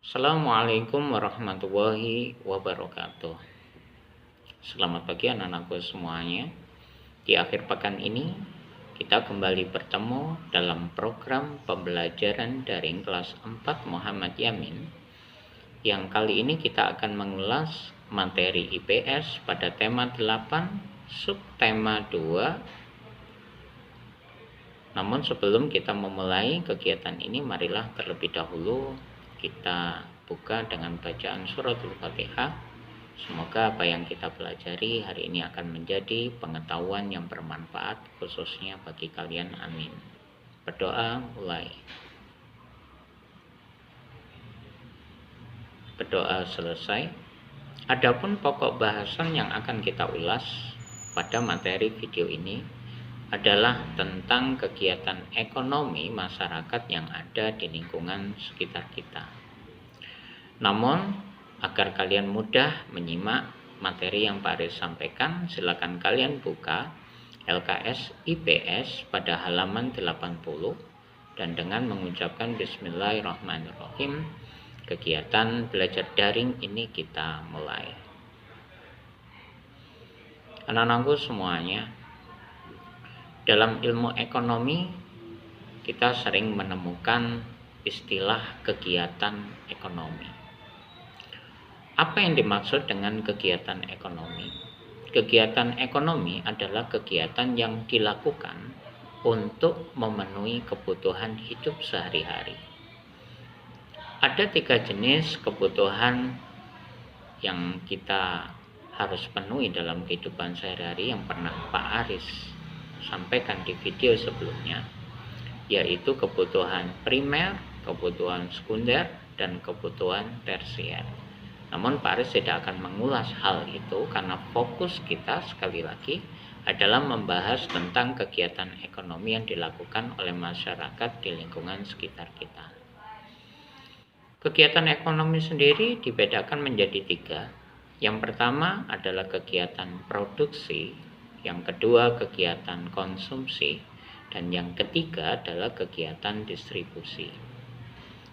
Assalamualaikum warahmatullahi wabarakatuh. Selamat pagi anak-anakku semuanya. Di akhir pekan ini kita kembali bertemu dalam program pembelajaran daring kelas 4 Muhammad Yamin. Yang kali ini kita akan mengulas materi IPS pada tema 8, subtema 2. Namun sebelum kita memulai kegiatan ini, marilah terlebih dahulu kita buka dengan bacaan suratul Fatihah. Semoga apa yang kita pelajari hari ini akan menjadi pengetahuan yang bermanfaat khususnya bagi kalian. Amin. Berdoa mulai. Berdoa selesai. Adapun pokok bahasan yang akan kita ulas pada materi video ini adalah tentang kegiatan ekonomi masyarakat yang ada di lingkungan sekitar kita. Namun, agar kalian mudah menyimak materi yang Pak Aris sampaikan, silakan kalian buka LKS IPS pada halaman 80 dan dengan mengucapkan Bismillahirrahmanirrahim, kegiatan belajar daring ini kita mulai. Anak-anakku semuanya, dalam ilmu ekonomi kita sering menemukan istilah kegiatan ekonomi. Apa yang dimaksud dengan kegiatan ekonomi? Kegiatan ekonomi adalah kegiatan yang dilakukan untuk memenuhi kebutuhan hidup sehari-hari. Ada 3 jenis kebutuhan yang kita harus penuhi dalam kehidupan sehari-hari yang pernah Pak Aris sampaikan di video sebelumnya, yaitu kebutuhan primer, kebutuhan sekunder, dan kebutuhan tersier. Namun Pak Aris tidak akan mengulas hal itu karena fokus kita sekali lagi adalah membahas tentang kegiatan ekonomi yang dilakukan oleh masyarakat di lingkungan sekitar kita. Kegiatan ekonomi sendiri dibedakan menjadi 3. Yang pertama adalah kegiatan produksi, yang kedua kegiatan konsumsi, dan yang ketiga adalah kegiatan distribusi.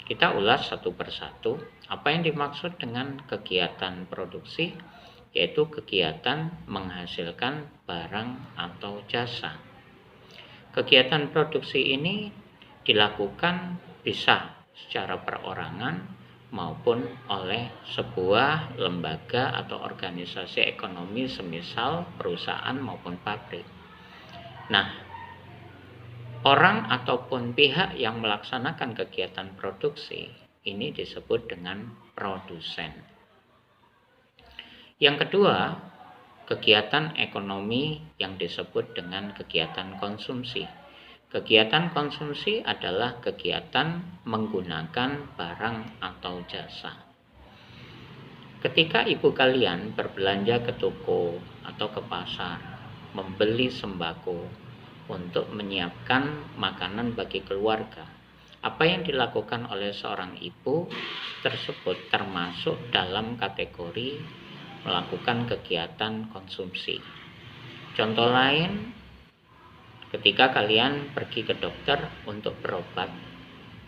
Kita ulas satu persatu. Apa yang dimaksud dengan kegiatan produksi? Yaitu kegiatan menghasilkan barang atau jasa. Kegiatan produksi ini dilakukan bisa secara perorangan maupun oleh sebuah lembaga atau organisasi ekonomi semisal perusahaan maupun pabrik. Nah, orang ataupun pihak yang melaksanakan kegiatan produksi ini disebut dengan produsen. Yang kedua, kegiatan ekonomi yang disebut dengan kegiatan konsumsi. Kegiatan konsumsi adalah kegiatan menggunakan barang atau jasa. Ketika ibu kalian berbelanja ke toko atau ke pasar, membeli sembako untuk menyiapkan makanan bagi keluarga, apa yang dilakukan oleh seorang ibu tersebut termasuk dalam kategori melakukan kegiatan konsumsi. Contoh lain, ketika kalian pergi ke dokter untuk berobat,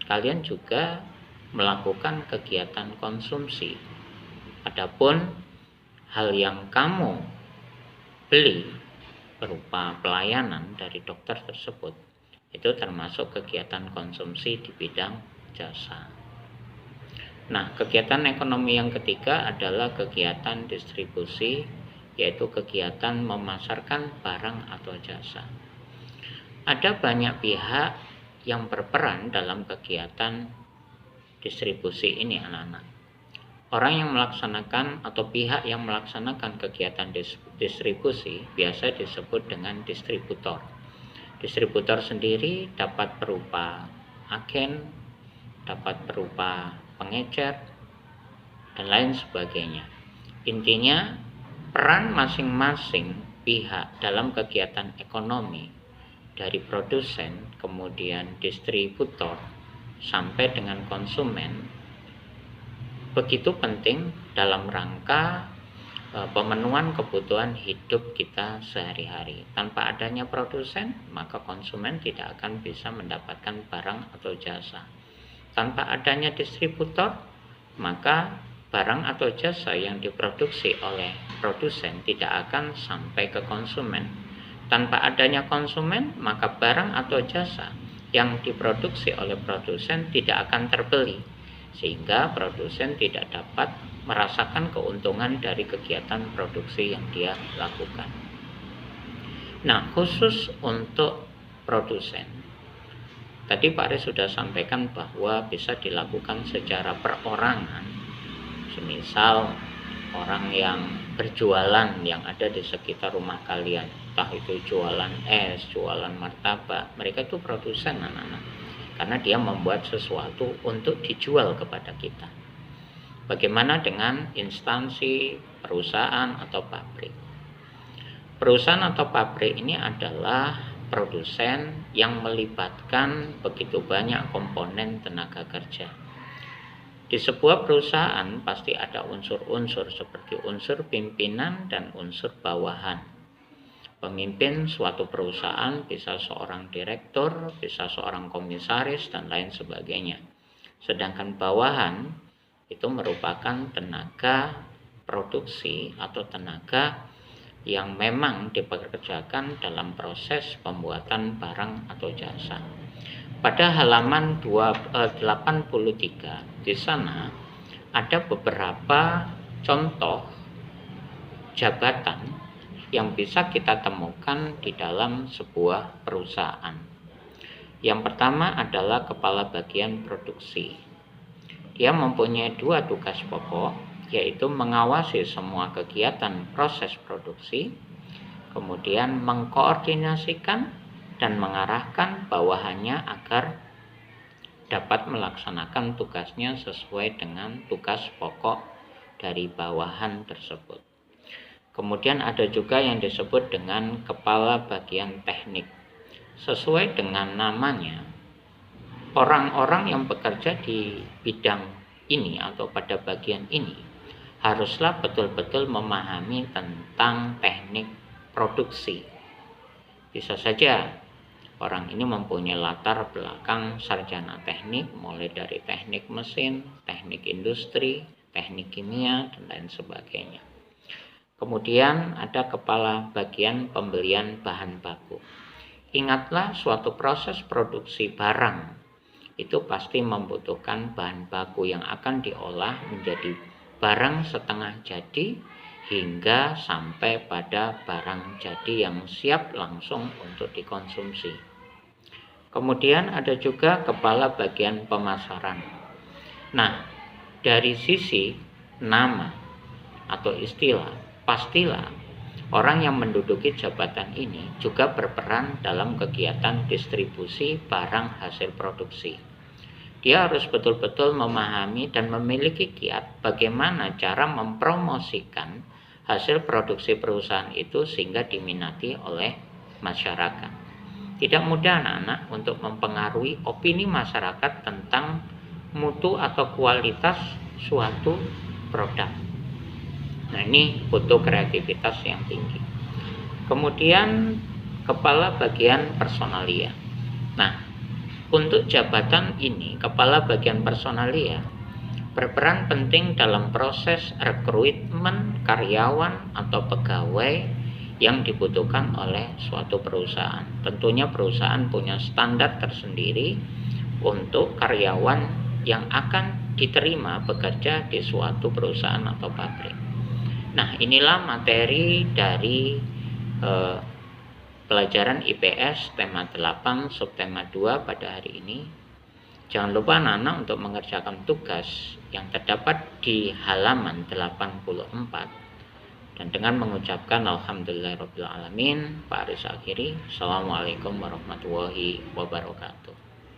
kalian juga melakukan kegiatan konsumsi. Adapun hal yang kamu beli berupa pelayanan dari dokter tersebut, itu termasuk kegiatan konsumsi di bidang jasa. Nah, kegiatan ekonomi yang ketiga adalah kegiatan distribusi, yaitu kegiatan memasarkan barang atau jasa. Ada banyak pihak yang berperan dalam kegiatan distribusi ini, anak-anak. Orang yang melaksanakan atau pihak yang melaksanakan kegiatan distribusi biasa disebut dengan distributor. Distributor sendiri dapat berupa agen, dapat berupa pengecer, dan lain sebagainya. Intinya, peran masing-masing pihak dalam kegiatan ekonomi, dari produsen, kemudian distributor, sampai dengan konsumen, begitu penting dalam rangka pemenuhan kebutuhan hidup kita sehari-hari. Tanpa adanya produsen, maka konsumen tidak akan bisa mendapatkan barang atau jasa. Tanpa adanya distributor, maka barang atau jasa yang diproduksi oleh produsen tidak akan sampai ke konsumen. Tanpa adanya konsumen, maka barang atau jasa yang diproduksi oleh produsen tidak akan terbeli, sehingga produsen tidak dapat merasakan keuntungan dari kegiatan produksi yang dia lakukan. Nah, khusus untuk produsen, tadi Pak Aris sudah sampaikan bahwa bisa dilakukan secara perorangan. Semisal orang yang berjualan yang ada di sekitar rumah kalian, entah itu jualan es, jualan martabak, mereka itu produsen anak-anak, karena dia membuat sesuatu untuk dijual kepada kita. Bagaimana dengan instansi, perusahaan atau pabrik? Perusahaan atau pabrik ini adalah produsen yang melibatkan begitu banyak komponen tenaga kerja. Di sebuah perusahaan pasti ada unsur-unsur seperti unsur pimpinan dan unsur bawahan. Pemimpin suatu perusahaan bisa seorang direktur, bisa seorang komisaris, dan lain sebagainya. Sedangkan bawahan itu merupakan tenaga produksi atau tenaga yang memang dipekerjakan dalam proses pembuatan barang atau jasa. Pada halaman 83 di sana ada beberapa contoh jabatan yang bisa kita temukan di dalam sebuah perusahaan. Yang pertama adalah kepala bagian produksi. Dia mempunyai 2 tugas pokok, yaitu mengawasi semua kegiatan proses produksi, kemudian mengkoordinasikan dan mengarahkan bawahannya agar dapat melaksanakan tugasnya sesuai dengan tugas pokok dari bawahan tersebut. Kemudian ada juga yang disebut dengan kepala bagian teknik. Sesuai dengan namanya, orang-orang yang bekerja di bidang ini atau pada bagian ini haruslah betul-betul memahami tentang teknik produksi. Bisa saja orang ini mempunyai latar belakang sarjana teknik, mulai dari teknik mesin, teknik industri, teknik kimia, dan lain sebagainya. Kemudian ada kepala bagian pembelian bahan baku. Ingatlah, suatu proses produksi barang itu pasti membutuhkan bahan baku yang akan diolah menjadi barang setengah jadi hingga sampai pada barang jadi yang siap langsung untuk dikonsumsi. Kemudian ada juga kepala bagian pemasaran. Nah, dari sisi nama atau istilah, pastilah orang yang menduduki jabatan ini juga berperan dalam kegiatan distribusi barang hasil produksi. Dia harus betul-betul memahami dan memiliki kiat bagaimana cara mempromosikan hasil produksi perusahaan itu sehingga diminati oleh masyarakat. Tidak mudah anak-anak untuk mempengaruhi opini masyarakat tentang mutu atau kualitas suatu produk. Nah, ini butuh kreativitas yang tinggi. Kemudian kepala bagian personalia. Nah, untuk jabatan ini, kepala bagian personalia berperan penting dalam proses rekrutmen karyawan atau pegawai yang dibutuhkan oleh suatu perusahaan. Tentunya perusahaan punya standar tersendiri untuk karyawan yang akan diterima bekerja di suatu perusahaan atau pabrik. Nah, inilah materi dari pelajaran IPS tema 8 subtema 2 pada hari ini. Jangan lupa anak-anak untuk mengerjakan tugas yang terdapat di halaman 84. Dan dengan mengucapkan alhamdulillahirabbil alamin, Pak Aris akhiri. Assalamualaikum warahmatullahi wabarakatuh.